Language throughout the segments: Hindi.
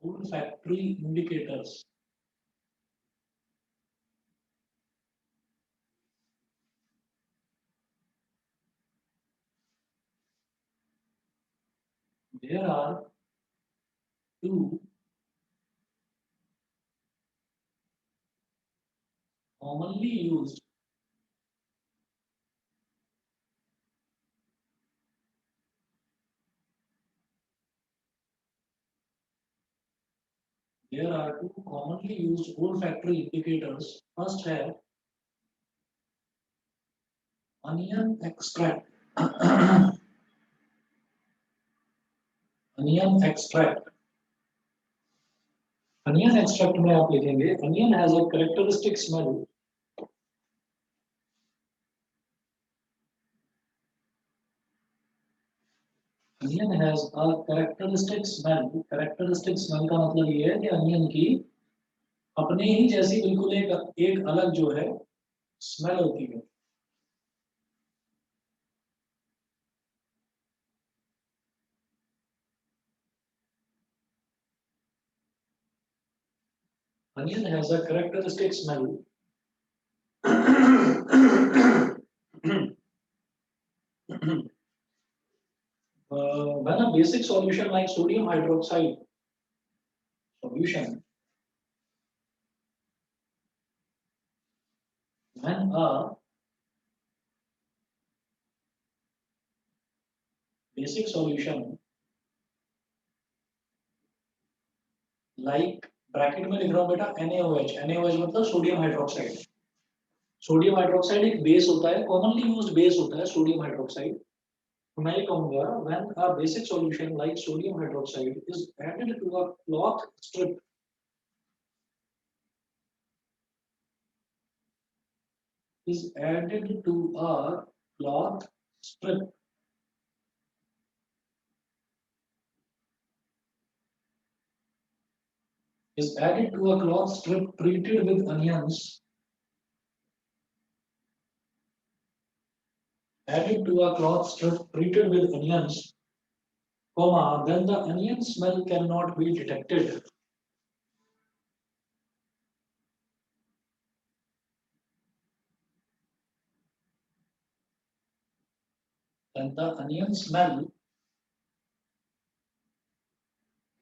olfactory indicators. There are two commonly used olfactory indicators. First है onion extract. Onion extract. Onion extract में आप लिखेंगे onion has a characteristic smell. Onion has a characteristic smell. Characteristic smell का मतलब ये है कि onion की अपने ही जैसी बिल्कुल एक अलग जो है स्मेल होती है. Onion has a characteristic smell. When a basic solution like sodium hydroxide solution, when a basic solution like bracket में लिख रहा हूँ बेटा NaOH. NaOH मतलब सोडियम हाइड्रोक्साइड. सोडियम हाइड्रोक्साइड एक बेस होता है, कॉमनली यूज्ड बेस होता है सोडियम हाइड्रोक्साइड. तो मैं ये कहूंगा when a basic solution like sodium hydroxide is added to a cloth strip, is added to a cloth strip, is added to a cloth strip treated with onions, added to a cloth strip treated with onions, comma, then the onion smell cannot be detected. Then the onion smell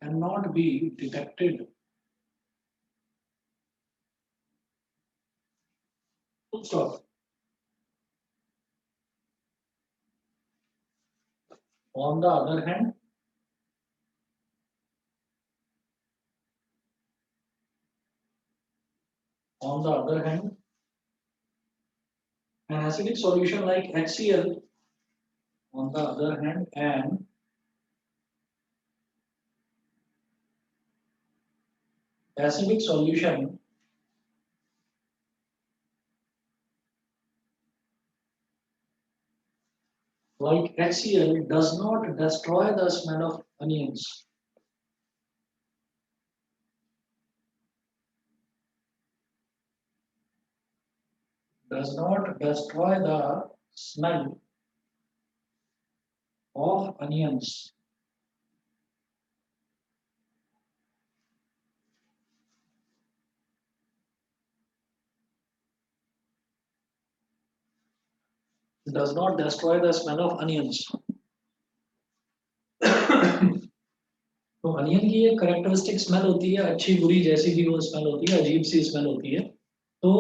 cannot be detected. Full stop. On the other hand, an acidic solution like HCl, on the other hand, an acidic solution like HCl does not destroy the smell of onions. Does not destroy the smell of onions. Does not destroy the smell of onions. तो अनियन की एक करेक्टरिस्टिक स्मेल होती है, अच्छी बुरी जैसी भी वो स्मेल होती है, अजीब सी स्मेल होती है. तो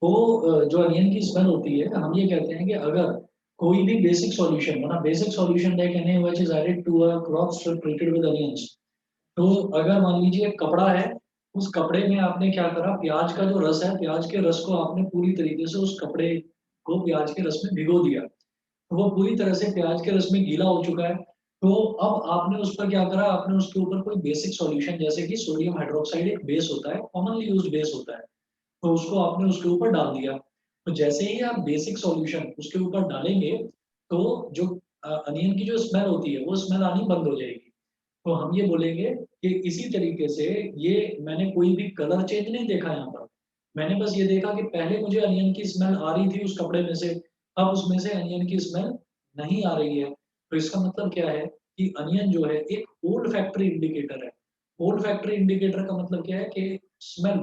वो जो अनियन की स्मेल होती है, हम ये कहते हैं कि अगर कोई भी बेसिक सॉल्यूशन बना, basic solution like NaOH is added to a cloth strip treated with onions. तो अगर मान लीजिए कपड़ा है, उस कपड़े में आपने क्या करा, प्याज का जो रस है, प्याज के रस को आपने पूरी तरीके से उस कपड़े को प्याज के रस में भिगो दिया, तो वो पूरी तरह से प्याज के रस में गीला हो चुका है. तो अब आपने उस पर क्या करा, आपने उसके ऊपर कोई बेसिक सॉल्यूशन जैसे कि सोडियम हाइड्रोक्साइड एक बेस होता है, कॉमनली यूज्ड बेस होता है, तो उसको आपने उसके ऊपर डाल दिया. तो जैसे ही आप बेसिक सॉल्यूशन उसके ऊपर डालेंगे, तो जो अनियन की जो स्मेल होती है वो स्मेल आनी बंद हो जाएगी. तो हम ये बोलेंगे कि इसी तरीके से ये मैंने कोई भी कलर चेंज नहीं देखा यहाँ पर, मैंने बस ये देखा कि पहले मुझे अनियन की स्मेल आ रही थी उस कपड़े में से, अब उसमें से अनियन की स्मेल नहीं आ रही है. तो इसका मतलब क्या है कि अनियन जो है एक ओल्फैक्टरी इंडिकेटर है. ओल्ड फैक्ट्री इंडिकेटर का मतलब क्या है कि स्मेल,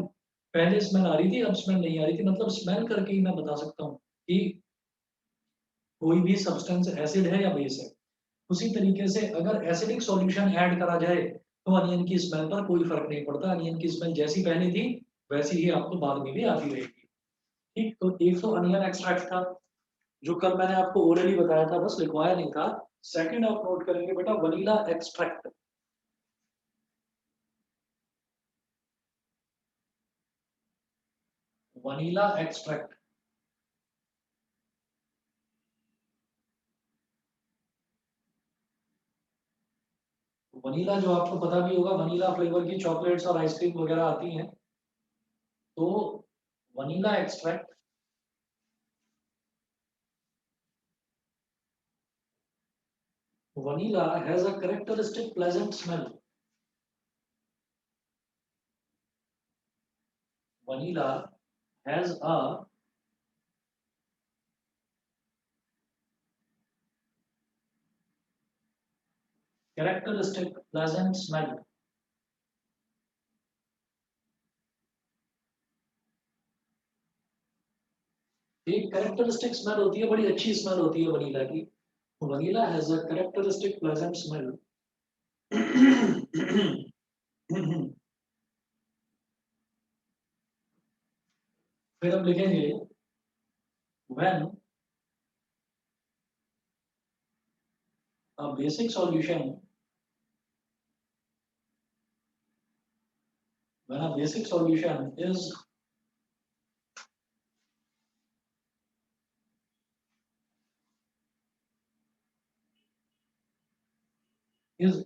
पहले स्मेल आ रही थी अब स्मेल नहीं आ रही थी, मतलब स्मेल करके ही मैं बता सकता हूँ कि कोई भी सब्सटेंस एसिड है या बेस है। उसी तरीके से अगर एसिडिक सॉल्यूशन ऐड करा जाए तो अनियन की स्मेल पर कोई फर्क नहीं पड़ता, अनियन की स्मेल जैसी पहले थी वैसी ही आपको बाद में भी आती रहेगी। ठीक, तो एक तो अनियन एक्सट्रैक्ट था जो कल मैंने आपको ओरली बताया था, बस लिखवाया नहीं था। सेकंड आप नोट करेंगे बेटा, vanilla extract. Vanilla extract, vanilla जो आपको पता भी होगा, वनीला फ्लेवर की चॉकलेट्स और आइसक्रीम वगैरह आती हैं, तो vanilla extract vanilla has a characteristic pleasant smell. Vanilla has a characteristic pleasant smell. एक कैरेक्टरिस्टिक स्मेल होती है, बड़ी अच्छी स्मेल होती है वनीला की। Vanilla has a characteristic pleasant smell. फिर हम लिखेंगे when a basic solution, when a basic solution is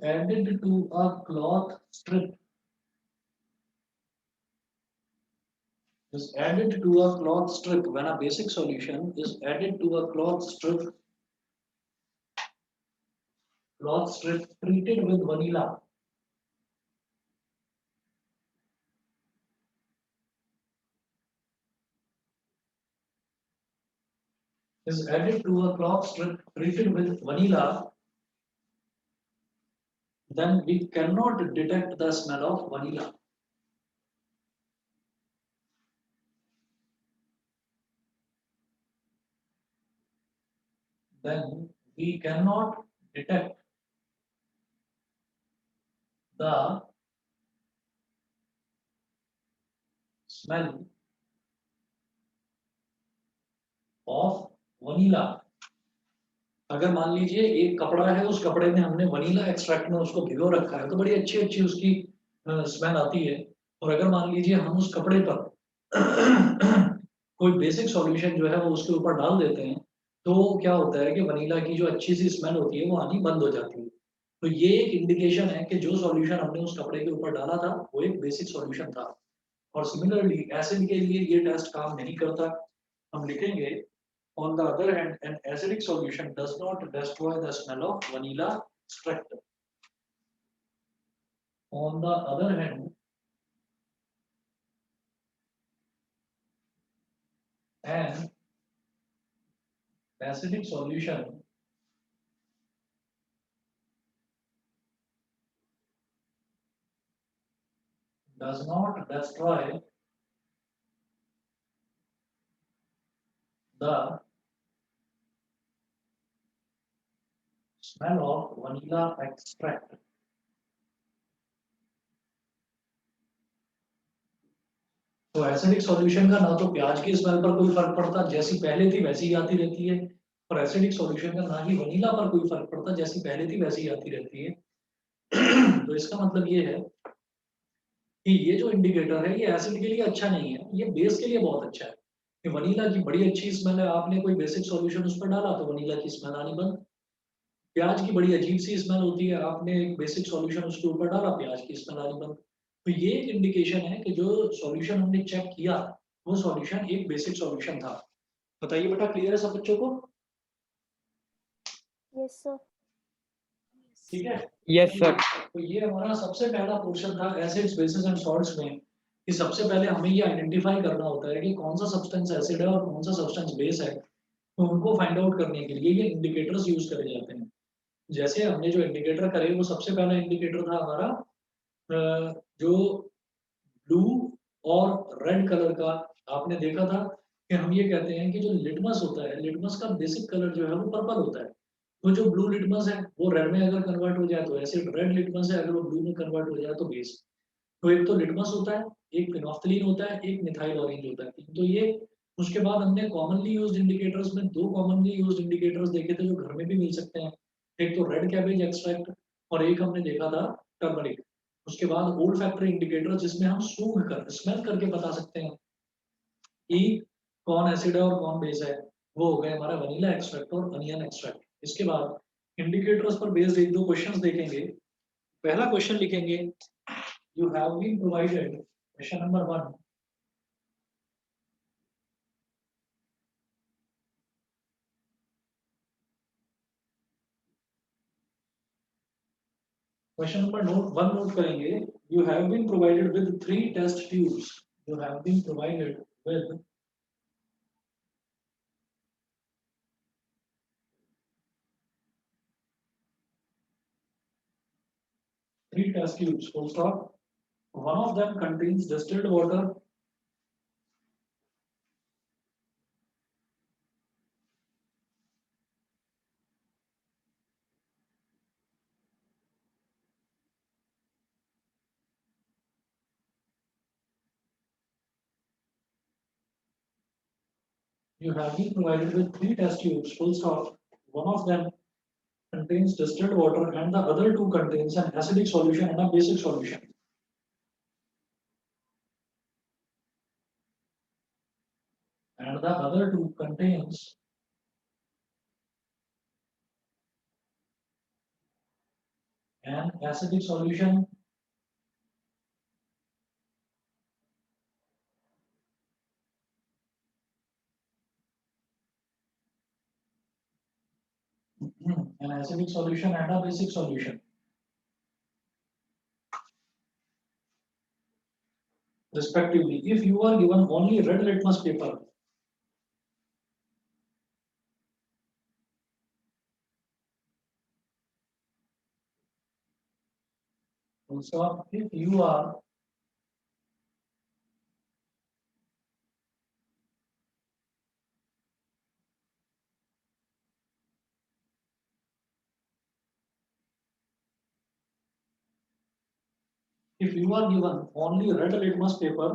added to a cloth strip, is added to a cloth strip, when a basic solution is added to a cloth strip treated with vanilla, is added to a cloth strip treated with vanilla, then we cannot detect the smell of vanilla. Then we cannot detect the smell of vanilla. अगर मान लीजिए एक कपड़ा है, उस कपड़े में हमने वनीला एक्सट्रैक्ट में उसको भिगो रखा है तो बड़ी अच्छी अच्छी उसकी स्मेल आती है। और अगर मान लीजिए हम उस कपड़े पर कोई बेसिक सॉल्यूशन जो है वो उसके ऊपर डाल देते हैं तो क्या होता है कि वनीला की जो अच्छी सी स्मेल होती है वो आनी बंद हो जाती है। तो ये एक इंडिकेशन है कि जो सॉल्यूशन हमने उस कपड़े के ऊपर डाला था वो एक बेसिक सॉल्यूशन था। और सिमिलरली एसिड के लिए ये टेस्ट काम नहीं करता। हम लिखेंगे on the other hand an acidic solution does not destroy the smell of vanilla extract. On the other hand an acidic solution does not destroy the smell of vanilla extract. तो एसिडिक सॉल्यूशन का ना तो प्याज की स्मेल पर कोई फर्क पड़ता, जैसी पहले थी वैसी ही आती रहती है। और एसिडिक सॉल्यूशन का ना ही वनीला पर कोई फर्क पड़ता, जैसी पहले थी वैसी ही आती रहती है। तो इसका मतलब ये है कि ये जो इंडिकेटर है ये एसिड के लिए अच्छा नहीं है, ये बेस के लिए बहुत अच्छा है। कि वनीला की बड़ी अच्छी स्मेल है, आपने कोई बेसिक सॉल्यूशन उस पर डाला तो वनीला की स्मेल आनी बंद। प्याज की बड़ी अजीब सी स्मेल होती है, आपने एक बेसिक सॉल्यूशन उसके ऊपर डाला, प्याज की स्मेल आनी बंद। तो ये एक इंडिकेशन है कि जो सॉल्यूशन हमने चेक किया वो सॉल्यूशन एक बेसिक सॉल्यूशन था। बताइए बेटा, क्लियर है सब बच्चों को? Yes sir. ठीक है। Yes sir. तो ये हमारा सबसे पहला पोर्शन था एसिड्स बेसिस एंड सॉल्ट्स में, कि सबसे पहले हमें ये आइडेंटिफाई करना होता है कि कौन सा सब्सटेंस एसिड है और कौन सा सब्सटेंस बेस है। तो उनको फाइंड आउट करने के लिए ये इंडिकेटर्स यूज करे जाते हैं। जैसे हमने जो इंडिकेटर करे वो सबसे पहला इंडिकेटर था हमारा जो ब्लू और रेड कलर का आपने देखा था कि हम ये कहते हैं कि जो लिटमस होता है, लिटमस का बेसिक कलर जो है वो पर्पल होता है। तो जो ब्लू लिटमस है वो रेड में अगर कन्वर्ट हो जाए तो एसिड, रेड लिटमस है अगर वो ब्लू में कन्वर्ट हो जाए तो बेस। तो एक तो लिटमस होता है, एक फिनोल्फ्थालीन होता है, एक मिथाइल ऑरेंज होता है। तो ये उसके बाद हमने कॉमनली यूज्ड इंडिकेटर्स में दो कॉमनली यूज्ड इंडिकेटर्स देखे थे जो घर में भी मिल सकते हैं। एक तो रेड कैबेज एक्सट्रैक्ट और एक हमने देखा था टर्मरिक। उसके बाद ओल्ड फैक्टरी इंडिकेटर जिसमें हम सूंघ कर स्मेल करके बता सकते हैं कि कौन एसिड है और कौन बेस है। वो हो गया हमारा वनीला एक्सट्रैक्ट और अनियन एक्सट्रैक्ट। इसके बाद इंडिकेटर्स पर बेस्ड एक दो क्वेश्चंस देखेंगे। पहला क्वेश्चन लिखेंगे, you have been provided question number 1। Question number note करेंगे, you have been provided with 3 test tubes. You have been provided with 3 test tubes, full stop. One of them contains distilled water. You have been provided with 3 test tubes, full stop. One of them contains distilled water and the other two contains an acidic solution and a basic solution. And the other two contains an acidic solution an acidic solution and a basic solution. Respectively, if you are given only red litmus paper, also if you are given only red litmus paper,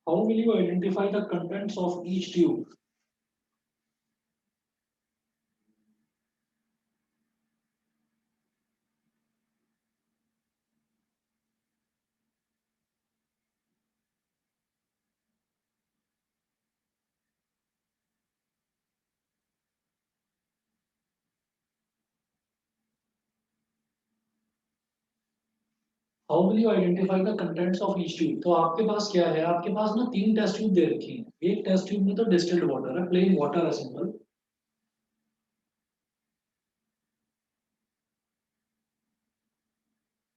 how will you identify the contents of each tube? How will you identify the contents of each tube? तो आपके पास क्या है, आपके पास ना 3 टेस्ट ट्यूब दे रखी हैं। एक टेस्ट ट्यूब में तो डिस्टिल्ड वाटर है, प्लेन वाटर है सिंपल।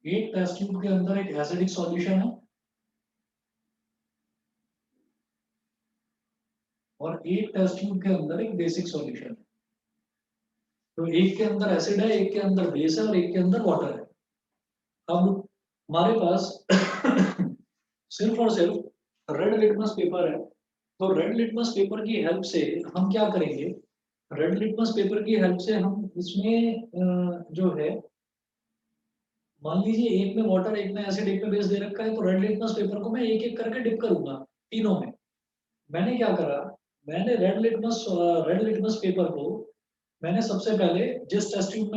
एक टेस्ट ट्यूब के अंदर एक एसिडिक सॉल्यूशन है और एक टेस्ट ट्यूब के अंदर एक बेसिक सॉल्यूशन है। तो एक के अंदर एसिड है, एक के अंदर बेस है और एक के अंदर वाटर है। अब हमारे पास सिर्फ और सिर्फ रेड लिटमस पेपर है। तो रेड लिटमस पेपर की हेल्प से हम क्या करेंगे, रेड लिटमस पेपर की हेल्प से हम इसमें जो है, मान लीजिए एक में वाटर, एक में एसिड, एक में बेस दे रखा है, तो रेड लिटमस पेपर को मैं एक एक करके डिप करूंगा तीनों में। मैंने क्या करा, मैंने रेड लिटमस पेपर को मैंने सबसे पहले जिस टेस्ट ट्यूब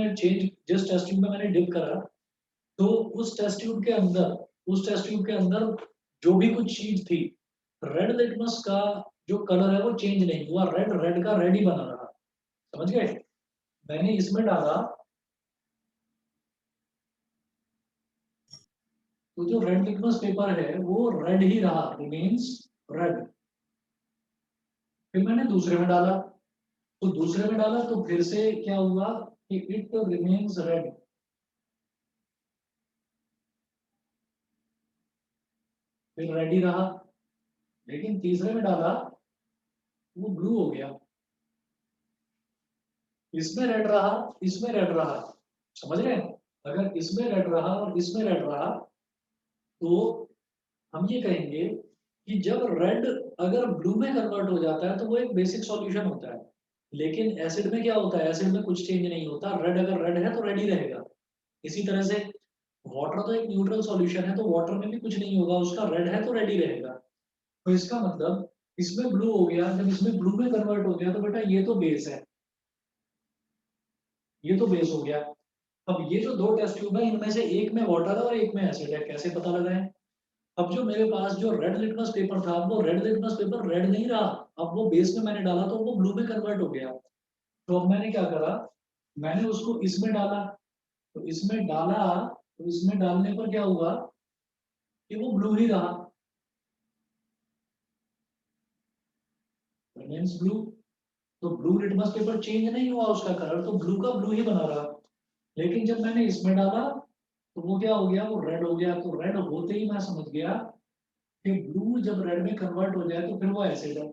में मैंने डिप करा, तो उस टेस्ट ट्यूब के अंदर जो भी कुछ चीज थी, रेड लिटमस का जो कलर है वो चेंज नहीं हुआ, रेड रेड का रेड ही बना रहा। समझ गए? मैंने इसमें डाला तो जो रेड लिटमस पेपर है वो रेड ही रहा, रिमेन्स रेड। फिर मैंने दूसरे में डाला, तो दूसरे में डाला तो फिर से क्या हुआ कि इट रिमेन्स रेड। फिर रेड ही रहा। लेकिन तीसरे में डाला वो ब्लू हो गया। इसमें रेड रहा, इसमें रेड रहा। समझ रहे हैं? अगर इसमें रेड रहा और इसमें रेड रहा तो हम ये कहेंगे कि जब रेड अगर ब्लू में कन्वर्ट हो जाता है तो वो एक बेसिक सॉल्यूशन होता है। लेकिन एसिड में क्या होता है, एसिड में कुछ चेंज नहीं होता, रेड अगर रेड है तो रेड ही रहेगा। इसी तरह से वाटर तो एक न्यूट्रल सॉल्यूशन है, तो वाटर में भी कुछ नहीं होगा, उसका रेड है तो रेड ही रहेगा। तो इसका मतलब इसमें ब्लू हो गया, जब इसमें ब्लू में कन्वर्ट हो गया तो बेटा ये तो बेस है, ये तो बेस हो गया। अब ये जो दो टेस्ट ट्यूब है इनमें से एक में वाटर है और एक में एसिड है, कैसे पता लगाएं? अब जो मेरे पास जो रेड लिटमस पेपर था, वो रेड लिटमस पेपर रेड नहीं रहा, अब वो बेस में मैंने डाला तो वो ब्लू में कन्वर्ट हो गया। तो अब मैंने क्या करा, मैंने उसको इसमें डाला, तो इसमें डाला, तो इसमें डालने पर क्या हुआ कि वो ब्लू ही रहा, मीन्स ब्लू। तो ब्लू लिटमस पेपर चेंज नहीं हुआ, उसका कलर तो ब्लू का ब्लू ही बना रहा। लेकिन जब मैंने इसमें डाला तो वो क्या हो गया, वो रेड हो गया। तो रेड होते ही मैं समझ गया कि ब्लू जब रेड में कन्वर्ट हो जाए तो फिर वो एसिड है।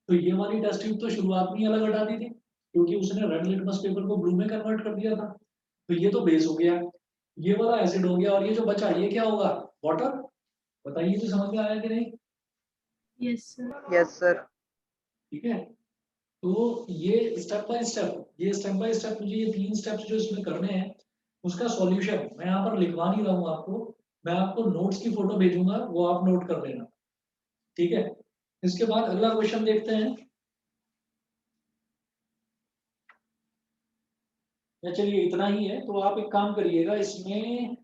तो ये वाली टेस्ट ट्यूब तो शुरुआत में ही अलग हटा दी थी, क्योंकि उसने रेड लिटमस पेपर को ब्लू में कन्वर्ट कर दिया था। तो ये तो बेस हो गया, ये वाला एसिड हो गया, और ये जो बचा ये क्या होगा, वाटर। बताइए तो समझ में आया कि नहीं? Yes sir. Yes sir. ठीक है। तो ये स्टेप बाय स्टेप, ये स्टेप बाय स्टेप मुझे ये 3 स्टेप्स जो इसमें करने हैं, उसका सॉल्यूशन मैं यहाँ पर लिखवा नहीं रहा हूँ आपको, मैं आपको नोट्स की फोटो भेजूंगा, वो आप नोट कर लेना। ठीक है। इसके बाद अगला क्वेश्चन देखते हैं। या चलिए इतना ही है, तो आप एक काम करिएगा इसमें,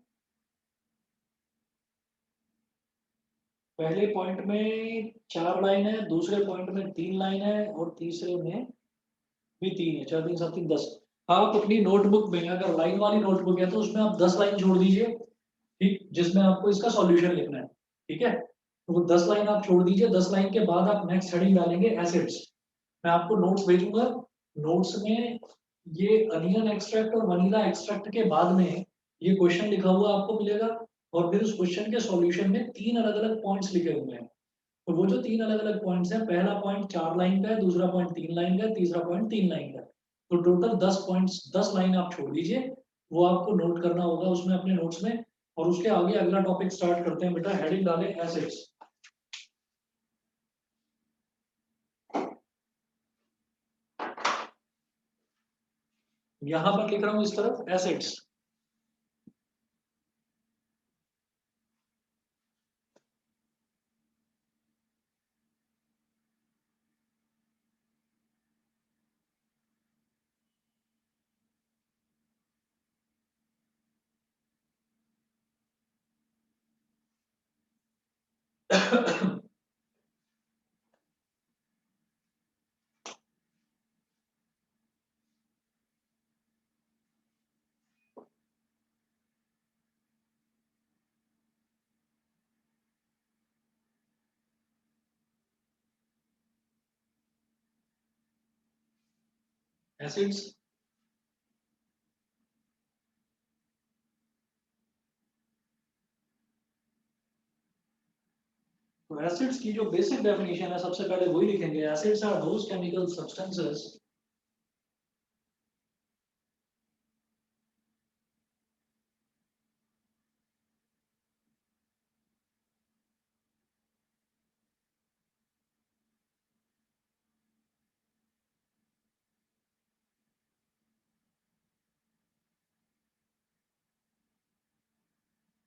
पहले पॉइंट में 4 लाइन है, दूसरे पॉइंट में 3 लाइन है, और तीसरे में भी 3 है, 4 3 7 3 10। आप अपनी नोटबुक में अगर लाइन वाली नोटबुक है तो उसमें आप 10 लाइन छोड़ दीजिए, ठीक, जिसमें आपको इसका सॉल्यूशन लिखना है। ठीक है। तो वो 10 लाइन आप छोड़ दीजिए, 10 लाइन के बाद आप नेक्स्ट हेडिंग डालेंगे एसिड्स। मैं आपको नोट्स भेजूंगा, नोट्स में ये अनियन एक्सट्रैक्ट और वनीला एक्सट्रैक्ट के बाद में ये क्वेश्चन लिखा हुआ आपको मिलेगा, और फिर उस क्वेश्चन के सॉल्यूशन में 3 अलग अलग पॉइंट्स लिखे हुए हैं। तो वो जो 3 अलग अलग पॉइंट्स हैं, पहला पॉइंट 4 लाइन का है, दूसरा पॉइंट 3 लाइन का है, तीसरा पॉइंट 3 लाइन का है। तो टोटल 10 पॉइंट्स, 10 लाइन आप छोड़ दीजिए, वो आपको नोट करना होगा उसमें अपने नोट्स में। और उसके आगे अगला टॉपिक स्टार्ट करते हैं बेटा, हेडिंग डालें एसिड्स। यहां पर लिख रहा हूं इस तरफ एसिड्स। एसिड्स, तो एसिड्स की जो बेसिक डेफिनेशन है सबसे पहले वही लिखेंगे। Acids are those chemical substances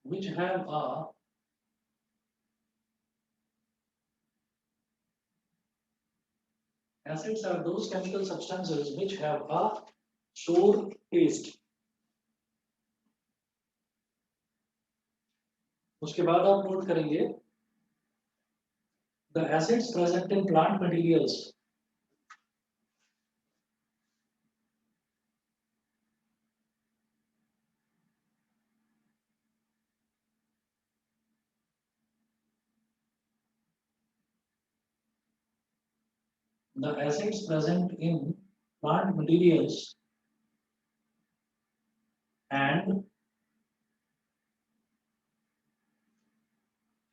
which have a acids are those chemical substances which have a sour taste। उसके बाद आप नोट करेंगे the acids present in plant materials, the acids present in plant materials and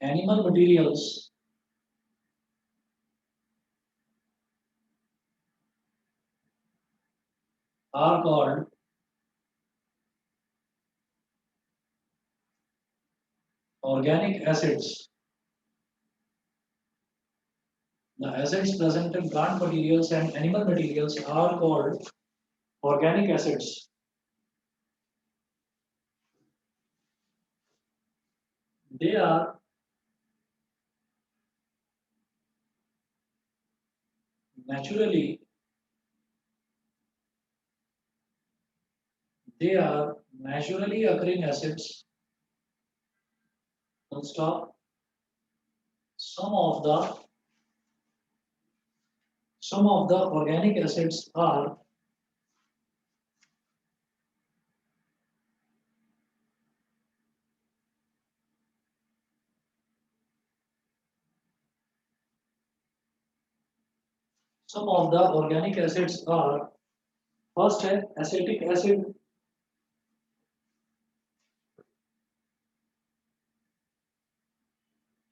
animal materials are called organic acids. The acids present in plant materials and animal materials are called organic acids. They are naturally occurring acids. Full stop. Some of the organic acids are first है acetic acid.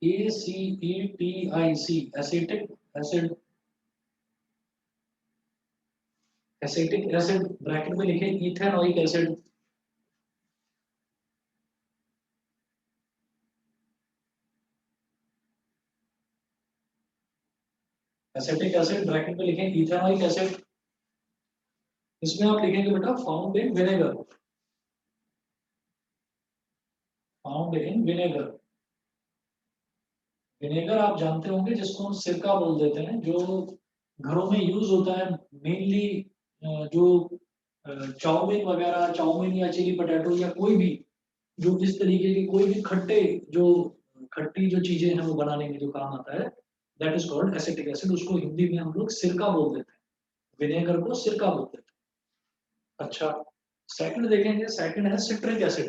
ACETIC acetic acid. Acetic acid bracket में लिखे ethanoic acid. Acetic acid bracket में लिखे इथेनोइक एसिड. इसमें आप लिखेंगे बेटा found in vinegar. Found in vinegar. Vinegar आप जानते होंगे जिसको हम सिरका बोल देते हैं, जो घरों में यूज होता है मेनली. जो चाउमीन वगैरह, चाउमीन या चिली पटेटो या कोई भी जो इस तरीके की कोई भी खट्टी जो चीजें हैं वो बनाने में जो काम आता है, that is called acetic acid. उसको हिंदी में हम लोग सिरका बोल देते हैं. विनेगर को सिरका बोल देते हैं. अच्छा, सेकंड देखेंगे. सेकंड है citric acid.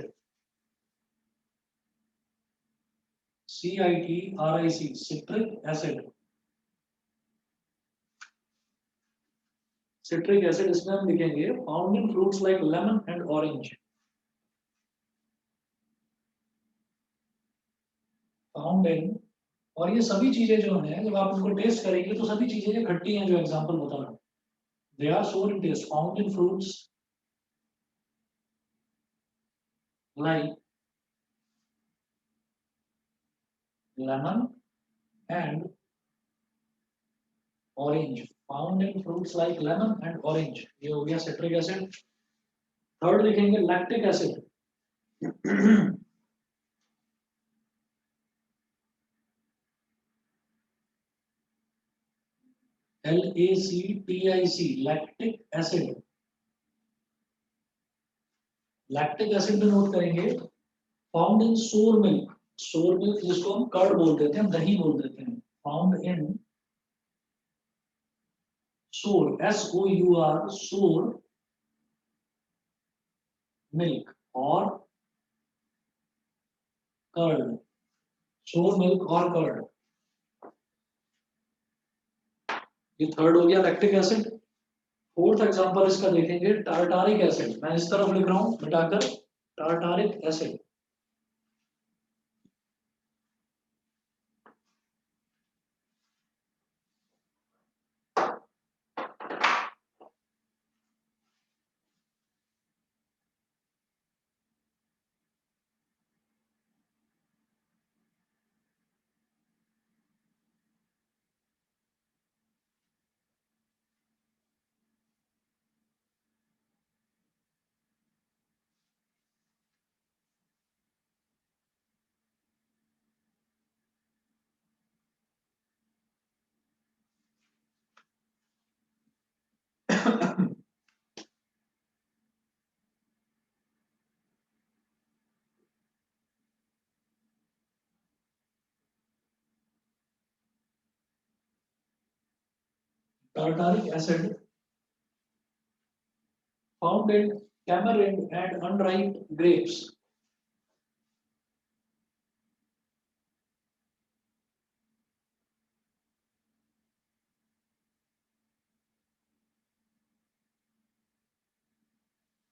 CITRIC citric acid. Citric acid इसमें हम लिखेंगे found in fruits like lemon and orange. Found in, और ये सभी चीजें जो हैं जब आप उनको टेस्ट करेंगे तो सभी चीजें जो खट्टी हैं, जो एग्जांपल बता रहा हूं, they are sour in taste. Found in fruits like lemon and orange. Found in fruits like lemon and orange. ये हो गया citric acid. थर्ड लिखेंगे lactic acid. LACTIC lactic acid. lactic acid में नोट करेंगे फाउंड इन सोर मिल्क. सोर मिल्क जिसको हम कर्ड बोल देते हैं, दही बोल देते हैं. फाउंड इन सोर, SOUR, सोर मिल्क और कर्ड. सोर मिल्क और कर्ड. ये थर्ड हो गया लैक्टिक एसिड. फोर्थ एग्जांपल इसका देखेंगे टार्टारिक एसिड. मैं इस तरफ लिख रहा हूं मिटाकर, tartaric acid. Tartaric acid found in tamarind and unripe grapes.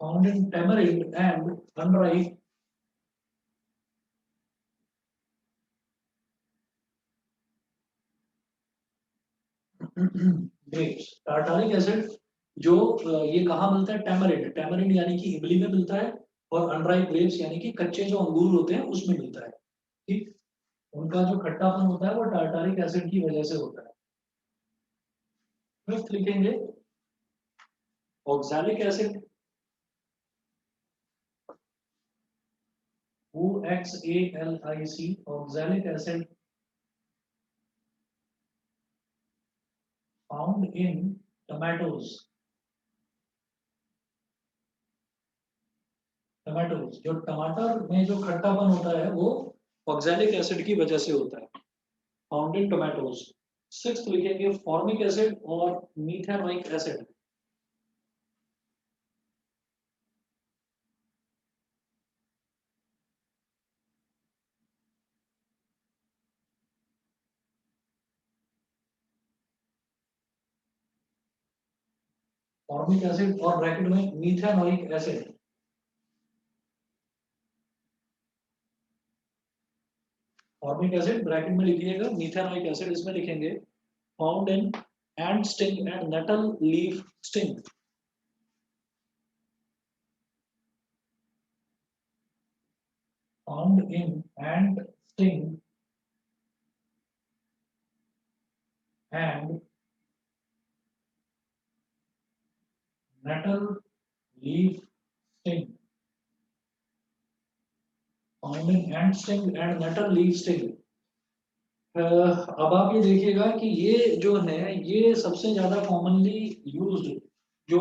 Found in tamarind and unripe grapes. Tartaric acid जो ये कहाँ मिलता है? टैमरिंड. टैमरिंड यानी कि इमली में मिलता है, और अनराइप ग्रेप्स यानी कि कच्चे जो अंगूर होते हैं उसमें मिलता है. ठीक, उनका जो खट्टापन होता है वो टार्टारिक एसिड की वजह से होता है। फिफ्थ लिखेंगे oxalic acid, OXALIC, oxalic acid found in tomatoes. Tomatoes, जो टमाटर में जो खट्टापन होता है वो ऑक्सैलिक एसिड की वजह से होता है, फाउंड इन टोमेटोज। सिक्स्थ लिखेंगे फॉर्मिक एसिड और मीथेनोइक एसिड। फॉर्मिक एसिड और ब्रैकेट में methanoic acid. Formic acid bracket में लिखिएगा, मीथेनोइक एसिड इसमें लिखेंगे, found in ant sting and nettle leaf sting. Found in ant sting and nettle leaf sting. Found in ant sting and nettle leaf sting. अब आप ये देखिएगा कि ये जो है ये सबसे ज्यादा कॉमनली यूज्ड जो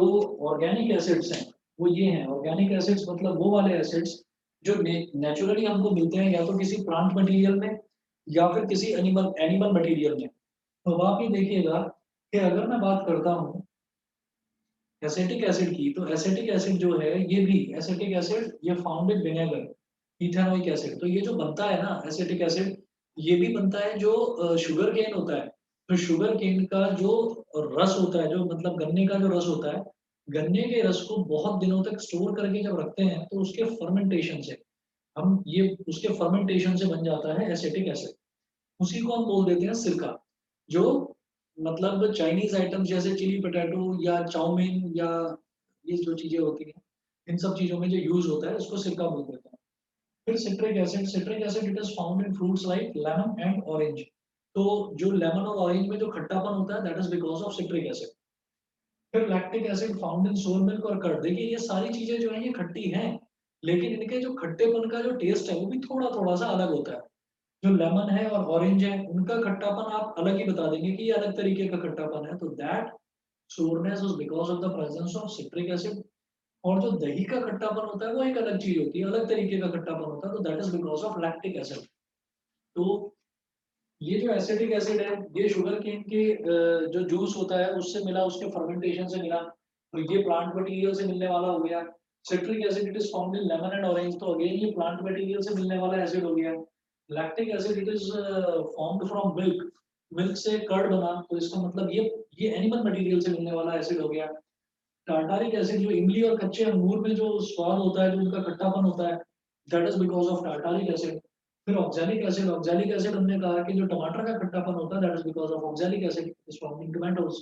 ऑर्गेनिक एसिड्स हैं वो ये हैं। ऑर्गेनिक एसिड्स मतलब वो वाले एसिड्स जो नेचुरली हमको मिलते हैं या तो किसी प्लांट मटेरियल में या फिर किसी एनिमल एनिमल मटेरियल में। तो अब आप ये देखिएगा कि अगर मैं बात करता हूँ एसिटिक एसिड की, तो एसिटिक एसिड जो है ये भी एसिटिक एसिड ये found in vinegar. Ethanoic acid, तो ये जो बनता है ना एसिटिक एसिड, ये भी बनता है जो शुगर केन होता है। तो शुगर केन का जो रस होता है, जो मतलब गन्ने का जो रस होता है, गन्ने के रस को बहुत दिनों तक स्टोर करके जब रखते हैं तो उसके फर्मेंटेशन से हम ये उसके फर्मेंटेशन से बन जाता है एसिटिक एसिड। उसी को हम बोल देते हैं सिरका। जो मतलब चाइनीज आइटम जैसे चिली पोटैटो या चाउमीन या ये जो चीजें होती हैं इन सब चीजों में जो यूज होता है उसको सिरका बोल देते हैं। फिर citric acid, citric acid it is found in fruits like lemon and orange. तो जो लेमन और ऑरेंज में जो खट्टापन होता है that is because of citric acid. फिर लैक्टिक एसिड फाउंड इन सोर मिल्क और कर्ड। देखिए ये सारी चीजें जो है ये खट्टी हैं, लेकिन इनके जो खट्टेपन का जो टेस्ट है वो भी थोड़ा थोड़ा सा अलग होता है। जो लेमन है और ऑरेंज है उनका खट्टापन आप अलग ही बता देंगे कि ये अलग तरीके का खट्टापन है, तो that soreness is because of the presence of citric acid. और जो दही का खट्टापन होता है वो एक अलग चीज होती है, अलग तरीके का खट्टापन होता है, तो that is because of lactic acid. तो ये जो एसिटिक एसिड है ये शुगर केन के जो जूस होता है उससे मिला, उसके फर्मेंटेशन से मिला, तो ये प्लांट मटेरियल से मिलने वाला हो गया। Citric acid it is found in lemon and orange, तो अगेन ये प्लांट मटेरियल से मिलने वाला एसिड हो गया। Lactic acid it is formed from milk, milk से कर्ड बना, तो इसका मतलब ये एनिमल मटेरियल से मिलने वाला एसिड हो गया। टार्टारिक एसिड जो इमली और कच्चे अंगूर में जो स्वाद होता है, जो उनका खट्टापन होता है, that is because of tartaric acid. फिर ऑक्सैलिक एसिड, ऑक्सैलिक एसिड हमने कहा कि जो टमाटर का खट्टापन होता है that is because of oxalic acid is found in tomatoes.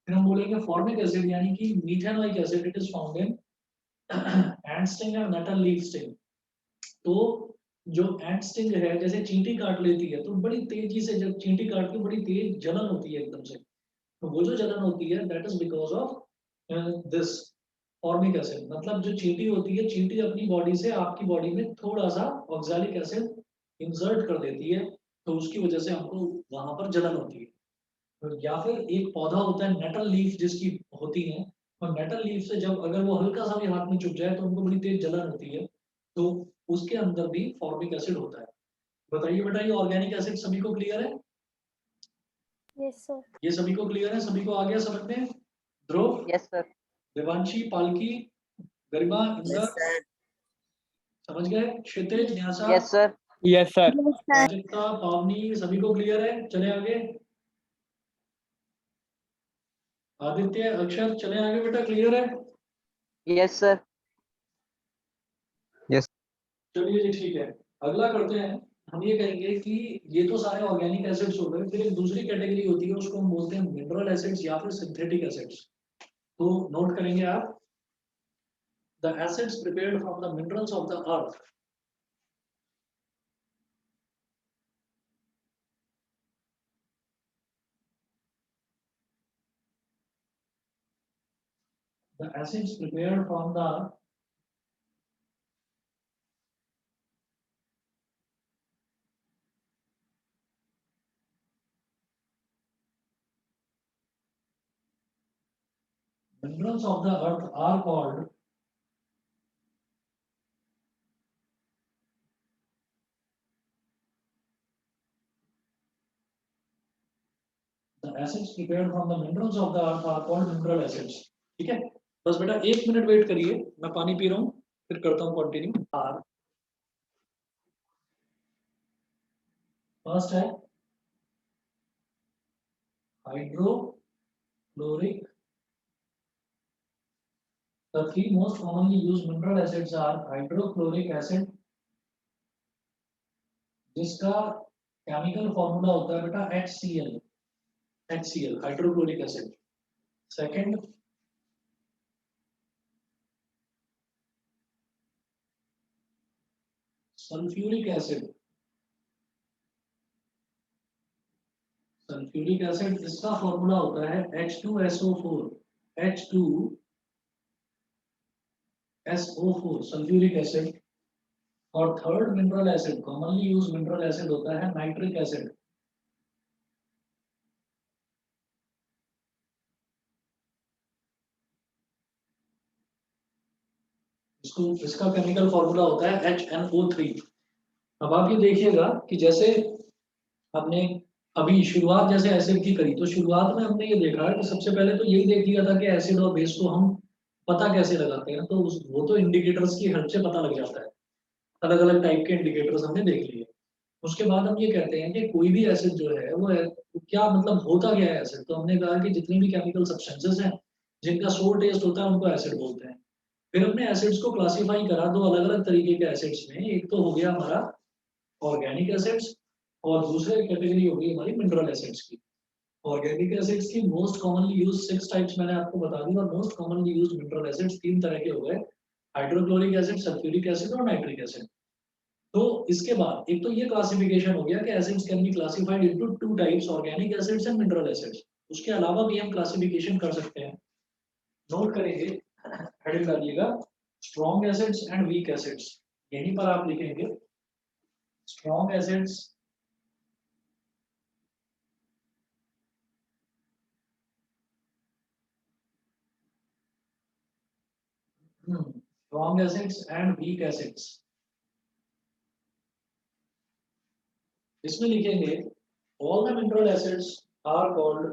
फिर हम बोलेंगे फॉर्मिक एसिड यानी कि methanoic acid it is found in ant sting and nettle leaf sting. तो जो एंट स्टिंग है जैसे चींटी काट लेती है तो बड़ी तेजी से जब चींटी काटती है बड़ी तेज जलन होती है एकदम से, तो वो जो जलन होती है that is because of this formic acid. मतलब जो चींटी होती है, चींटी अपनी बॉडी से आपकी बॉडी में थोड़ा सा ऑक्सैलिक एसिड इंसर्ट कर देती है, तो उसकी वजह से हमको वहां पर जलन होती है। तो या फिर एक पौधा होता है नेटल लीफ जिसकी होती है, और नेटल लीफ से जब अगर वो हल्का सा भी हाथ में चुभ जाए तो उनको बड़ी तेज जलन होती है, तो उसके अंदर भी फॉर्मिक एसिड होता है। बताइए बेटा ये ऑर्गेनिक एसिड सभी को क्लियर है? Yes, sir. ये सभी को क्लियर है, सभी को आ गया समझ में? ध्रुव, यस सर। देवांशी, पालकी, गरिमा, Yes, इंदर sir. समझ गए? Kshitij, Nyasa, yes sir. Yes sir. Yes, sir. Prajakta, Pavani सभी को क्लियर है? चले आगे। आदित्य, अक्षर चले आगे बेटा, क्लियर है? Yes sir. चलिए जी ठीक है, अगला करते हैं। हम ये कहेंगे कि ये तो सारे ऑर्गेनिक एसिड्स हो गए, फिर एक दूसरी कैटेगरी होती है उसको हम बोलते हैं मिनरल एसिड्स या फिर सिंथेटिक एसिड्स। तो नोट करेंगे आप, the acids prepared from the minerals of the earth. The acids prepared from the minerals of the earth are called the acids prepared from the minerals of the earth are called mineral acids. ठीक है, बस बेटा 1 मिनट वेट करिए, मैं पानी पी रहा हूँ, फिर करता हूँ कंटिन्यू। फर्स्ट है hydrochloric. The three most commonly used mineral acids are hydrochloric acid, जिसका केमिकल फॉर्मूला होता है बेटा HCl hydrochloric acid. Second sulphuric acid, इसका फॉर्मूला होता है H2SO4 सल्फ्यूरिक एसिड। और third mineral acid, commonly use mineral acid होता है नाइट्रिक एसिड। इसका केमिकल फॉर्मूला होता है HNO3। अब आप ये देखिएगा कि जैसे हमने अभी शुरुआत जैसे एसिड की करी, तो शुरुआत में हमने ये देखा कि सबसे पहले तो यही देख लिया था कि एसिड और बेस को हम पता कैसे लगाते हैं, तो वो तो इंडिकेटर्स की हेल्प से पता लग जाता है। अलग अलग टाइप के इंडिकेटर्स हमने देख लिए। उसके बाद हम ये कहते हैं कि कोई भी एसिड जो है वो क्या मतलब होता क्या है एसिड, तो हमने कहा कि जितनी भी केमिकल सब्सटेंसेस हैं जिनका सोर टेस्ट होता है उनको एसिड बोलते हैं। फिर हमने एसिड्स को क्लासिफाई करा दो अलग अलग तरीके के एसिड्स में। एक तो हो गया हमारा ऑर्गेनिक एसिड्स, और दूसरे कैटेगरी हो गई हमारी मिनरल एसिड्स की। ऑर्गेनिक एसिड्स की मोस्ट कॉमनली यूज 6 टाइप्स मैंने आपको बता दी, और most commonly use mineral acids 3 तरह के हो गए, हाइड्रोक्लोरिक एसिड, सल्फ्यूरिक एसिड और नाइट्रिक एसिड। तो इसके बाद एक तो ये क्लासिफिकेशन हो गया कि acids can be classified into 2 types, organic acids and mineral acids. उसके अलावा भी हम क्लासिफिकेशन कर सकते हैं, नोट करेंगे, हेडिंग डालिएगा strong acids and weak acids. यहीं पर आप लिखेंगे strong acids strong acids and weak acids। इसमें लिखेंगे all the mineral acids are called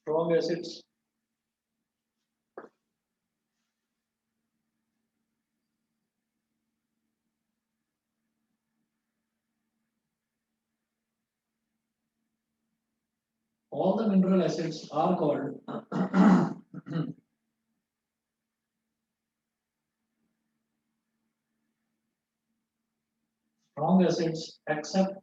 strong acids, all the mineral acids are called strong acids except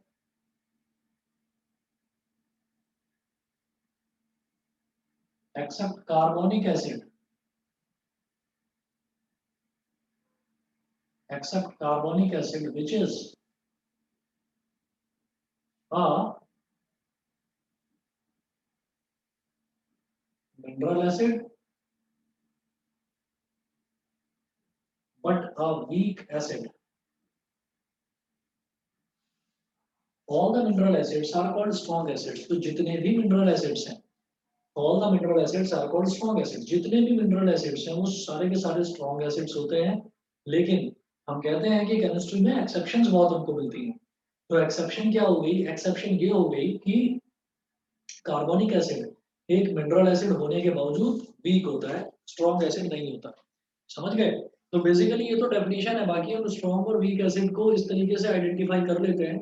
carbonic acid, which is a mineral acid but a weak acid। all the mineral acids are called strong acids। तो जितने भी mineral acids हैं, all the mineral acids are called strong acids। जितने भी mineral acids हैं वो सारे के सारे strong acids होते हैं। लेकिन हम कहते हैं कि केमिस्ट्री में एक्सेप्शंस बहुत हमको मिलती हैं। तो एक्सेप्शन क्या हो गई, एक्सेप्शन ये हो गई कि कार्बोनिक एसिड एक मिनरल एसिड होने के बावजूद वीक होता है, स्ट्रॉन्ग एसिड नहीं होता। समझ गए? तो बेसिकली ये तो डेफिनेशन है, बाकी हम स्ट्रॉन्ग और वीक एसिड को इस तरीके से आइडेंटिफाई कर लेते हैं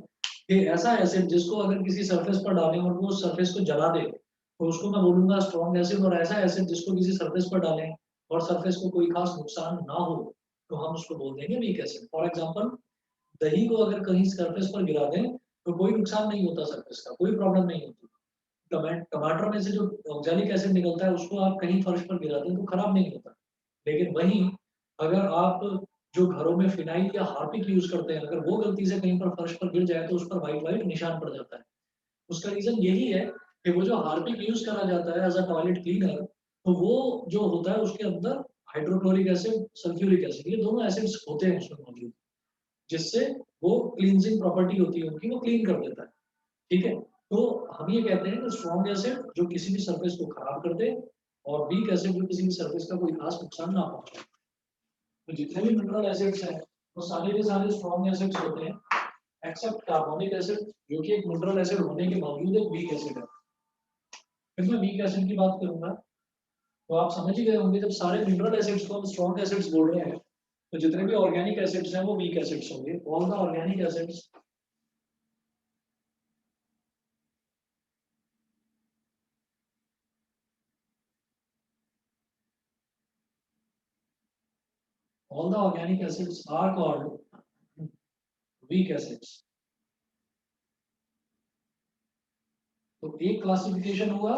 कि ऐसा एसिड जिसको अगर किसी सरफेस पर डालें और वो सरफेस को जला दे तो उसको मैं बोलूंगा स्ट्रॉन्ग एसिड, और ऐसा एसिड जिसको किसी सरफेस पर डालें और सरफेस को कोई खास नुकसान ना हो तो हम उसको बोल देंगे वीक एसिड। फॉर एग्जाम्पल दही को अगर कहीं सरफेस पर गिरा दें तो कोई नुकसान नहीं होता, सरफेस का कोई प्रॉब्लम नहीं होती। टमाटर में से जो ऑक्जेलिक एसिड निकलता है उसको आप कहीं फर्श पर गिरा दें तो खराब नहीं होता। लेकिन वहीं अगर आप जो घरों में फिनाइल या हार्पिक यूज करते हैं, अगर वो गलती से कहीं पर फर्श पर गिर जाए तो उस पर व्हाइट व्हाइट निशान पड़ जाता है। उसका रीजन यही है कि वो जो हार्पिक यूज करा जाता है एज अ टॉयलेट क्लीनर, तो वो जो होता है उसके अंदर हाइड्रोक्लोरिक एसिड, सल्फ्यूरिक एसिड, ये दोनों एसिड्स होते हैं उसमें मौजूद, जिससे वो क्लींजिंग प्रॉपर्टी होती है उनकी, वो क्लीन कर देता है। ठीक है? तो हम ये कहते हैं कि स्ट्रॉन्ग एसिड जो किसी भी सरफेस को खराब कर दे, और वीक एसिड जो किसी भी सरफेस का कोई खास नुकसान ना पहुंचाए। तो जितने भी मिनरल एसिड्स हैं वो सारे के सारे स्ट्रॉन्ग एसिड्स होते हैं, एक्सेप्ट कार्बोनिक एसिड जो कि एक मिनरल एसिड होने के बावजूद एक वीक एसिड है। फिर मैं वीक एसिड की बात करूंगा, तो आप समझ ही गए होंगे जब सारे मिनरल एसिड्स को हम स्ट्रॉन्ग एसिड्स बोल रहे हैं, तो जितने भी ऑर्गेनिक एसिड्स हैं वो वीक एसिड्स होंगे। All the organic acids all the organic acids are called weak acids. तो एक क्लासिफिकेशन हुआ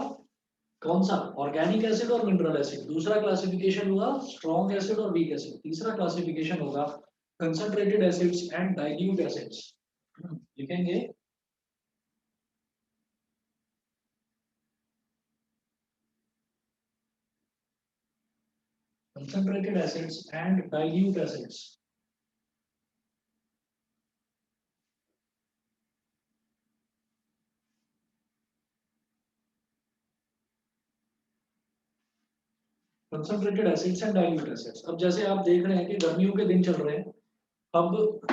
कौन सा, ऑर्गेनिक एसिड और मिनरल एसिड। दूसरा क्लासिफिकेशन हुआ स्ट्रॉन्ग एसिड और वीक एसिड। तीसरा क्लासिफिकेशन होगा concentrated acids and dilute acids. लिखेंगे concentrated acids and dilute acids. Concentrated acids and dilute acids. अब जैसे आप देख रहे हैं कि गर्मियों के दिन चल रहे हैं, अब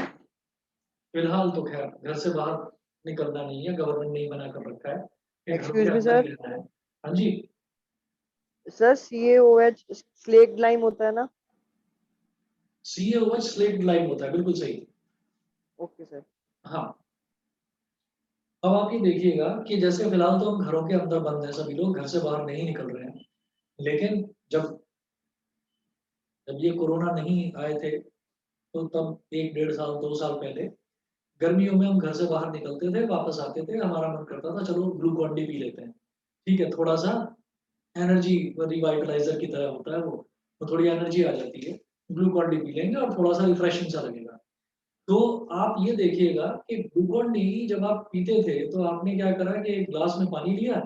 फिलहाल तो खैर घर से बाहर निकलना नहीं है, गवर्नमेंट ने ही मना कर रखा है कि घरों एक्सक्यूज के मी अंदर ही सर, रहना है। हाँ जी, सर CaOH स्लेक्ट लाइम होता है ना? CaOH स्लेट लाइम होता है, बिल्कुल सही। Okay sir. हाँ, अब आप ये देखिएगा कि जैसे फिलहाल तो हम घरों के अंदर बंद हैं, सभी लोग घर से बाहर नहीं निकल रहे हैं, लेकिन जब जब ये कोरोना नहीं आए थे, तो तब 1 डेढ़ साल 2 साल पहले गर्मियों में हम घर से बाहर निकलते थे, वापस आते थे, हमारा मन करता था चलो ग्लूकॉन डी पी लेते हैं। ठीक है, थोड़ा सा एनर्जी रिवाइटलाइजर की तरह होता है वो, तो थोड़ी एनर्जी आ जाती है, ग्लूकॉन डी पी लेंगे और थोड़ा सा रिफ्रेशिंग सा लगेगा। तो आप ये देखिएगा कि ग्लूकॉन डी जब आप पीते थे तो आपने क्या करा कि एक ग्लास में पानी लिया,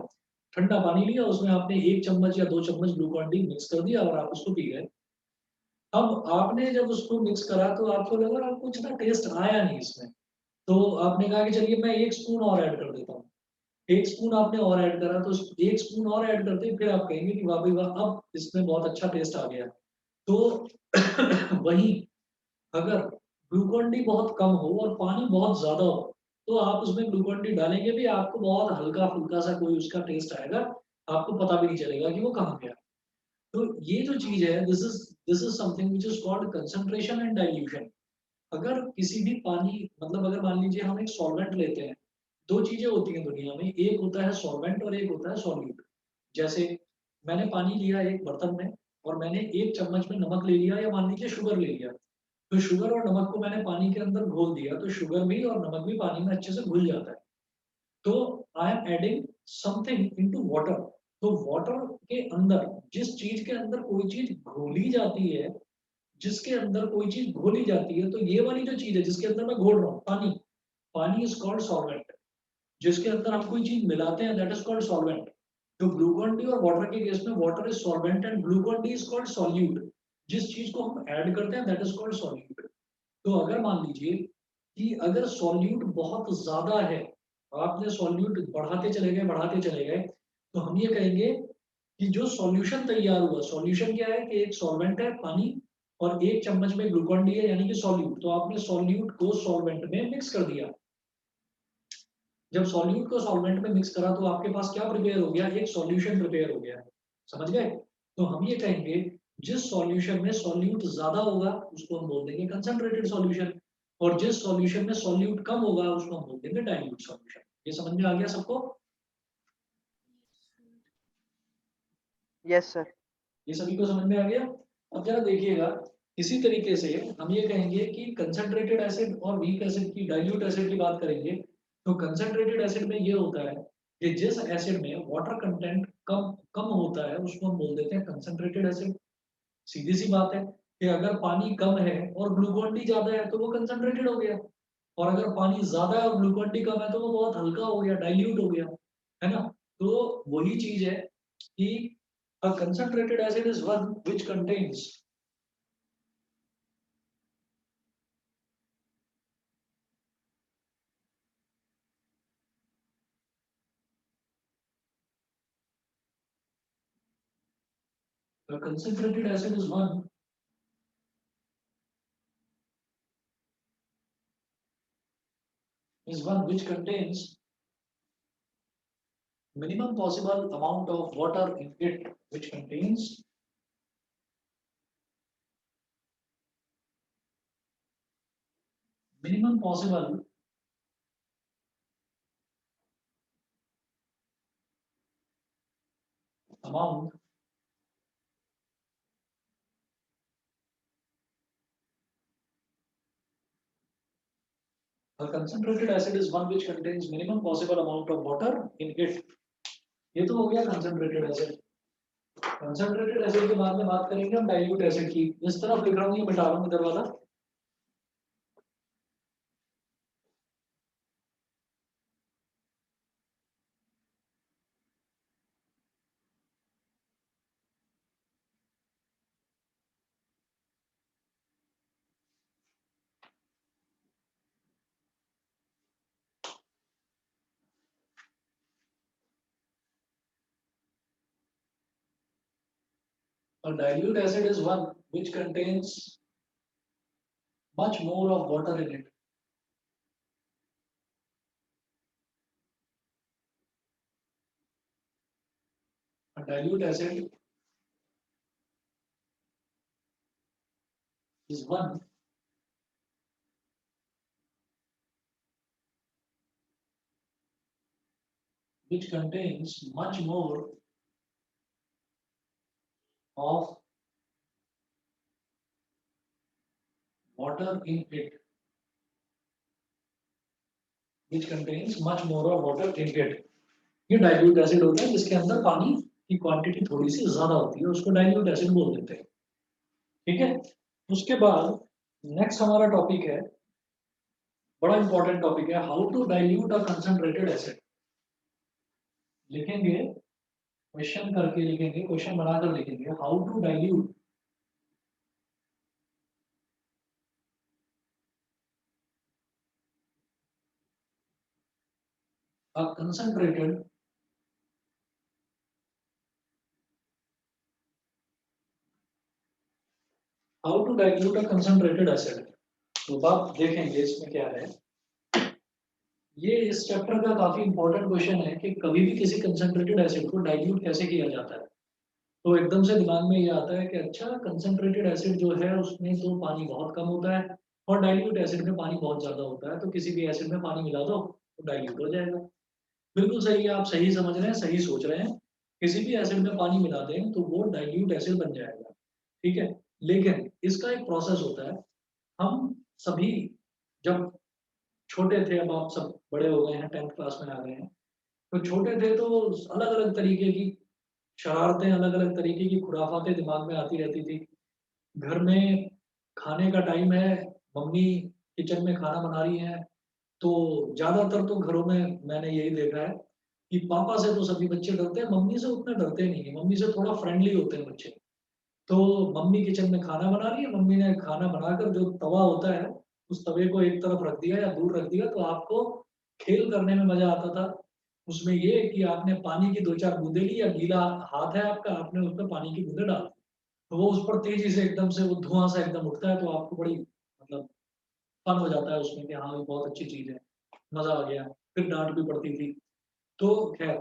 ठंडा पानी लिया, उसमें आपने 1 चम्मच या 2 चम्मच ग्लूकॉन डी मिक्स कर दिया और आप उसको पी गए। अब आपने जब उसको मिक्स करा तो आपको लगा कुछ ना टेस्ट आया नहीं इसमें, तो आपने कहा कि चलिए मैं 1 स्पून और ऐड कर देता हूँ। 1 स्पून आपने और ऐड करा, तो 1 स्पून और ऐड करते फिर आप कहेंगे कि वाह भाई वाह, अब इसमें बहुत अच्छा टेस्ट आ गया। तो वहीं अगर ग्लूकोन डी बहुत कम हो और पानी बहुत ज़्यादा हो, तो आप उसमें ग्लूकोन डी डालेंगे भी आपको बहुत हल्का-फुल्का सा कोई उसका टेस्ट आएगा, आपको पता भी नहीं चलेगा कि वो कहाँ गया। तो ये जो चीज़ है, this is something which is called concentration and dilution. अगर किसी भी पानी, मतलब अगर मान लीजिए हम एक सॉल्वेंट लेते हैं, 2 चीज़ें होती हैं दुनिया में, एक होता है सॉल्वेंट और एक होता है सॉल्यूट। जैसे मैंने पानी लिया एक बर्तन में और मैंने 1 चम्मच में नमक ले लिया या मान लीजिए शुगर ले लिया। तो शुगर और नमक को मैंने पानी के अंदर घोल दिया, तो शुगर भी और नमक भी पानी में अच्छे से घुल जाता है। तो I am adding something into water. तो वाटर के अंदर जिस चीज़ के अंदर कोई चीज़ घोली जाती है, जिसके अंदर कोई चीज़ घोली जाती है, तो ये वाली जो चीज़ है जिसके अंदर मैं घोल रहा हूँ, पानी, पानी इज़ कॉल्ड सॉल्वेंट। जिसके अंदर हम कोई चीज़ मिलाते हैं दैट इज़ कॉल्ड सॉल्वेंट। तो ग्लूकोन डी और वाटर के केस में water is solvent and Glucon D is called solute. जिस चीज़ को हम ऐड करते हैं दैट इज़ कॉल्ड सोल्यूट। तो अगर मान लीजिए कि अगर सॉल्यूट बहुत ज़्यादा है, आपने सॉल्यूट बढ़ाते चले गए, तो हम ये कहेंगे कि जो सॉल्यूशन तैयार हुआ, सॉल्यूशन क्या है कि एक सॉल्वेंट है पानी और 1 चम्मच में ग्लूकोन डी है यानी कि सॉल्यूट, तो आपने सॉल्यूट को सॉल्वेंट में मिक्स कर दिया। जब सॉल्यूट को सॉल्वेंट में मिक्स करा तो आपके पास क्या प्रिपेयर हो गया, एक सॉल्यूशन प्रिपेयर हो गया। समझ गए? तो हम ये कहेंगे जिस सॉल्यूशन में सॉल्यूट ज्यादा होगा उसको हम बोल देंगे कंसंट्रेटेड सॉल्यूशन, और जिस सॉल्यूशन में सॉल्यूट कम होगा उसको हम बोल देंगे डाइल्यूट सॉल्यूशन। ये समझ में आ गया सबको? Yes sir. ये सभी को समझ में आ गया? अब जरा देखिएगा, इसी तरीके से हम ये कहेंगे कि कंसंट्रेटेड एसिड और वीक एसिड की, डाइल्यूट एसिड की बात करेंगे, तो कंसंट्रेटेड एसिड में ये होता है कि जिस एसिड में वाटर कंटेंट कम कम होता है उसको हम बोल देते हैं कंसंट्रेटेड एसिड। सीधी सी बात है कि अगर पानी कम है और ग्लूकोन डी ज्यादा है तो वो कंसंट्रेटेड हो गया, और अगर पानी ज्यादा है और ग्लूकोन डी कम है तो वो बहुत हल्का हो गया, डाइल्यूट हो गया, है ना? तो वही चीज है कि A concentrated acid is one which contains a concentrated acid is one which contains minimum possible amount of water in it, which contains minimum possible amount a concentrated acid is one which contains minimum possible amount of water in it. ये तो हो गया concentrated acid. Concentrated acid के बाद में बात करेंगे हम dilute acid की. इस तरफ लिख रहा हूँ, ये मिटा रहा हूँ इधर वाला. A dilute acid is one which contains much more of water in it. A dilute acid is one which contains much more of water in it, which contains much more of water in it. ये डाइल्यूट एसिड होता है जिसके अंदर पानी की क्वांटिटी थोड़ी सी ज्यादा होती है, उसको डाइल्यूट एसिड बोल देते हैं. ठीक है. उसके बाद नेक्स्ट हमारा टॉपिक है, बड़ा इंपॉर्टेंट टॉपिक है, how to dilute a concentrated acid. लिखेंगे, क्वेश्चन करके लिखेंगे, क्वेश्चन बनाकर लिखेंगे, how to dilute a concentrated how to dilute a concentrated acid. तो आप देखेंगे इसमें क्या है, ये इस चैप्टर का काफी इंपॉर्टेंट क्वेश्चन है कि कभी भी किसी कंसंट्रेटेड एसिड को डाइल्यूट कैसे किया जाता है. तो एकदम से दिमाग में ये आता है कि अच्छा कंसंट्रेटेड एसिड जो है उसमें तो पानी बहुत कम होता है और डाइल्यूट एसिड में पानी बहुत ज्यादा होता है, तो किसी भी एसिड में पानी मिला दो तो डाइल्यूट हो जाएगा. बिल्कुल सही है, आप सही समझ रहे हैं, सही सोच रहे हैं. किसी भी एसिड में पानी मिला दें तो वो डाइल्यूट एसिड बन जाएगा. ठीक है. लेकिन इसका एक प्रोसेस होता है. हम सभी जब छोटे थे, अब आप सब बड़े हो गए हैं, 10th क्लास में आ गए हैं, तो छोटे थे तो अलग अलग तरीके की शरारतें, अलग अलग तरीके की खुराफातें दिमाग में आती रहती थी. घर में खाने का टाइम है, मम्मी किचन में खाना बना रही है, तो ज्यादातर तो घरों में मैंने यही देखा है कि पापा से तो सभी बच्चे डरते हैं, मम्मी से उतना डरते नहीं है, मम्मी से थोड़ा फ्रेंडली होते हैं बच्चे. तो मम्मी किचन में खाना बना रही है, मम्मी ने खाना बनाकर जो तवा होता है उस तवे को एक तरफ रख दिया या दूर रख दिया, तो आपको खेल करने में मजा आता था. उसमें ये कि आपने पानी की दो चार बूंदे ली, या गीला हाथ है आपका, आपने उसमें पानी की बूंदे डाल दी, तो वो उस पर तेजी से एकदम से वो धुआं सा एकदम उठता है, तो आपको बड़ी मतलब फन हो जाता है उसमें कि हाँ ये बहुत अच्छी चीज है, मजा आ गया. फिर डांट भी पड़ती थी. तो खैर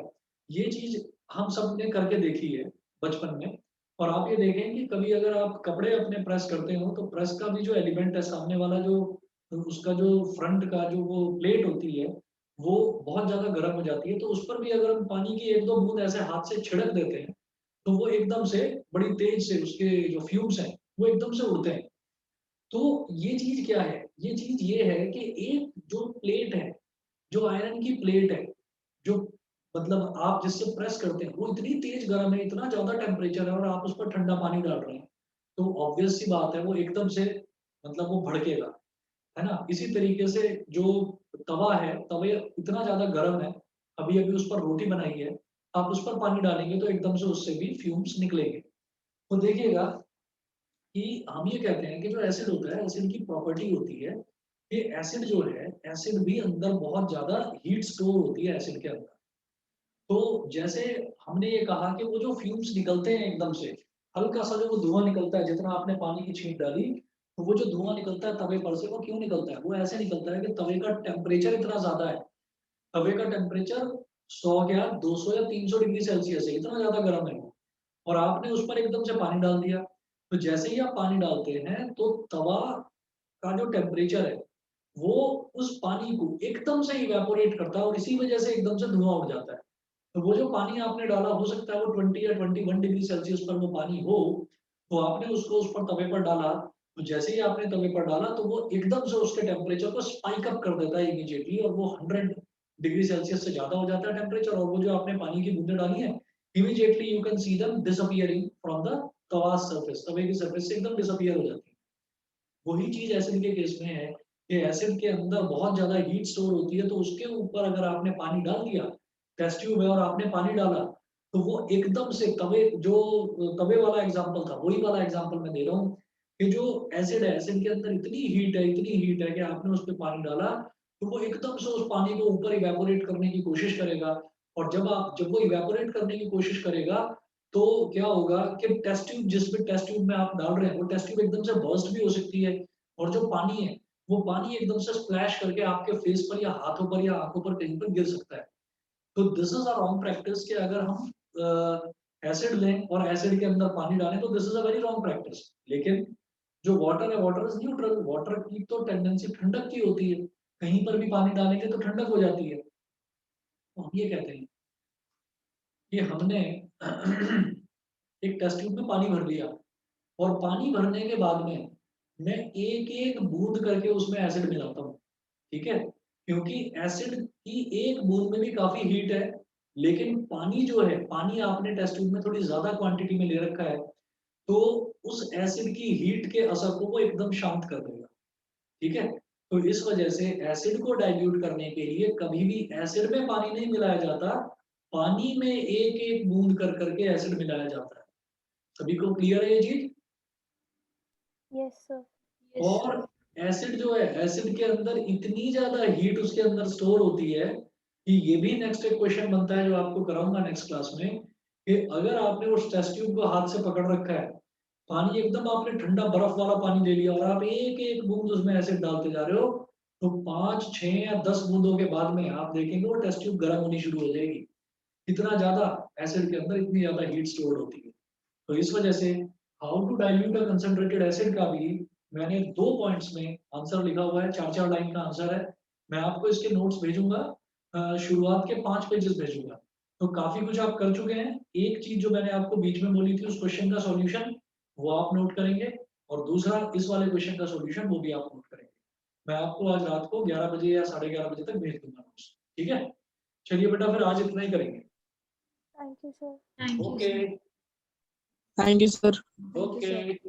ये चीज हम सब ने करके देखी है बचपन में. और आप ये देखें कि कभी अगर आप कपड़े अपने प्रेस करते हो तो प्रेस का भी जो एलिमेंट है, सामने वाला जो उसका जो फ्रंट का जो वो प्लेट होती है वो बहुत ज्यादा गर्म हो जाती है, तो उस पर भी अगर हम पानी की एक दो बूंद ऐसे हाथ से छिड़क देते हैं तो वो एकदम से बड़ी तेज से उसके जो फ्यूम्स हैं वो एकदम से उड़ते हैं. तो ये चीज क्या है, ये चीज ये है कि एक जो प्लेट है, जो आयरन की प्लेट है, जो मतलब आप जिससे प्रेस करते हैं वो इतनी तेज गर्म है, इतना ज्यादा टेम्परेचर है, और आप उस पर ठंडा पानी डाल रहे हैं, तो ऑब्वियस सी बात है वो एकदम से मतलब वो भड़केगा, है ना. इसी तरीके से जो तवा है, तवे इतना ज्यादा गर्म है, अभी अभी उस पर रोटी बनाई है, आप उस पर पानी डालेंगे तो एकदम से उससे भी फ्यूम्स निकलेंगे। तो देखिएगा कि हम ये कहते हैं कि जो एसिड होता है, एसिड की प्रॉपर्टी होती है, ये एसिड जो है, एसिड भी अंदर बहुत ज्यादा हीट स्टोर होती है एसिड के अंदर। तो जैसे हमने ये कहा कि वो जो फ्यूम्स निकलते हैं एकदम से, हल्का सा जो वो धुआं निकलता है, जितना आपने पानी की छींट डाली, तो वो जो धुआं निकलता है तवे पर से, वो क्यों निकलता है? वो ऐसे निकलता है कि तवे का टेम्परेचर इतना ज्यादा है, तवे का टेम्परेचर 100 क्या 200 या 300 डिग्री सेल्सियस है, इतना ज्यादा गर्म है वो। और आपने उस पर एकदम से पानी डाल दिया, तो जैसे ही आप पानी डालते हैं तो तवा का जो टेम्परेचर है वो उस पानी को एकदम से इवेपोरेट करता है और इसी वजह से एकदम से धुआं उड़ जाता है। तो वो जो पानी आपने डाला, हो सकता है वो 20 या 21 डिग्री सेल्सियस पर वो पानी हो, तो आपने उसको उस पर तवे पर डाला, तो जैसे ही आपने तवे पर डाला तो वो एकदम से उसके टेम्परेचर को स्पाइक अप कर देता है इमीडिएटली, और वो 100 डिग्री सेल्सियस से ज्यादा हो जाता है टेम्परेचर, और वो जो आपने पानी की बूंदें डाली है, immediately you can see them disappearing from the Tawa surface, तवे की सरफेस से एकदम डिसअपियर हो जाती है। वही चीज एसिड के केस में है कि एसिड के अंदर बहुत ज्यादा हीट स्टोर होती है, तो उसके ऊपर अगर आपने पानी डाल दिया, टेस्ट ट्यूब है और आपने पानी डाला, तो वो एकदम से तवे, जो तवे वाला एग्जांपल था, वही वाला एग्जांपल मैं दे रहा हूँ कि जो एसिड है, एसिड के अंदर इतनी हीट है, इतनी हीट है कि आपने उस पर पानी डाला, तो वो एकदम से उस पानी को ऊपर इवेपोरेट करने की कोशिश करेगा। और जब वो इवेपोरेट करने की कोशिश करेगा, तो क्या होगा कि टेस्ट ट्यूब, जिस भी टेस्ट ट्यूब में आप डाल रहे हैं, वो टेस्ट ट्यूब एकदम से बर्स्ट भी हो सकती है, और जो पानी है वो पानी एकदम से स्प्लैश करके आपके फेस पर या हाथों पर या आंखों पर कहीं पर गिर सकता है। तो this is a wrong practice कि अगर हम एसिड लें और एसिड के अंदर पानी डालें, तो this is a very wrong practice. लेकिन जो वाटर है, वाटर इज न्यूट्रल, वाटर की तो टेंडेंसी ठंडक की होती है, कहीं पर भी पानी डालेंगे तो ठंडक हो जाती है। तो हम ये कहते हैं कि हमने एक टेस्ट ट्यूब में पानी भर लिया, और पानी भरने के बाद में मैं एक एक बूंद करके उसमें एसिड मिलाता हूँ, ठीक है? क्योंकि एसिड की एक बूंद में भी काफी हीट है, लेकिन पानी जो है, पानी आपने टेस्ट ट्यूब में थोड़ी ज्यादा क्वांटिटी में ले रखा है, तो उस एसिड की हीट के असर को वो एकदम शांत कर देगा, ठीक है? तो इस वजह से एसिड को डाइल्यूट करने के लिए कभी भी एसिड में पानी नहीं मिलाया जाता, पानी में एक एक बूंद कर करके एसिड मिलाया जाता है। सभी को क्लियर है ये चीज? Yes, sir. और एसिड जो है, एसिड के अंदर इतनी ज्यादा हीट उसके अंदर स्टोर होती है कि ये भी नेक्स्ट एक क्वेश्चन बनता है जो आपको कराऊंगा नेक्स्ट क्लास में, कि अगर आपने उस टेस्ट ट्यूब को हाथ से पकड़ रखा है, पानी एकदम आपने ठंडा बर्फ वाला पानी ले लिया और आप एक एक बूंद उसमें एसिड डालते जा रहे हो, तो 5, 6 या 10 बूंदों के बाद में आप देखेंगे वो टेस्ट ट्यूब गर्म होनी शुरू हो जाएगी। इतना ज्यादा एसिड के अंदर इतनी ज्यादा हीट स्टोर होती है। तो इस वजह से how to dilute a concentrated acid का भी मैंने 2 पॉइंट्स में आंसर लिखा हुआ है, 4-4 लाइन का आंसर है। मैं आपको इसके नोट्स भेजूंगा, शुरुआत के 5 पेजेस भेजूंगा। तो काफी कुछ आप कर चुके हैं। एक चीज जो मैंने आपको बीच में बोली थी, उस क्वेश्चन का सॉल्यूशन वो आप नोट करेंगे, और दूसरा इस वाले क्वेश्चन का सॉल्यूशन वो भी आप नोट करेंगे। मैं आपको आज रात को 11 बजे या 11:30 बजे तक भेज दूंगा नोट्स, ठीक है? चलिए बेटा, फिर आज इतना ही करेंगे। Thank you, sir. Thank you, okay sir. Thank you, sir. Thank you, sir. Okay.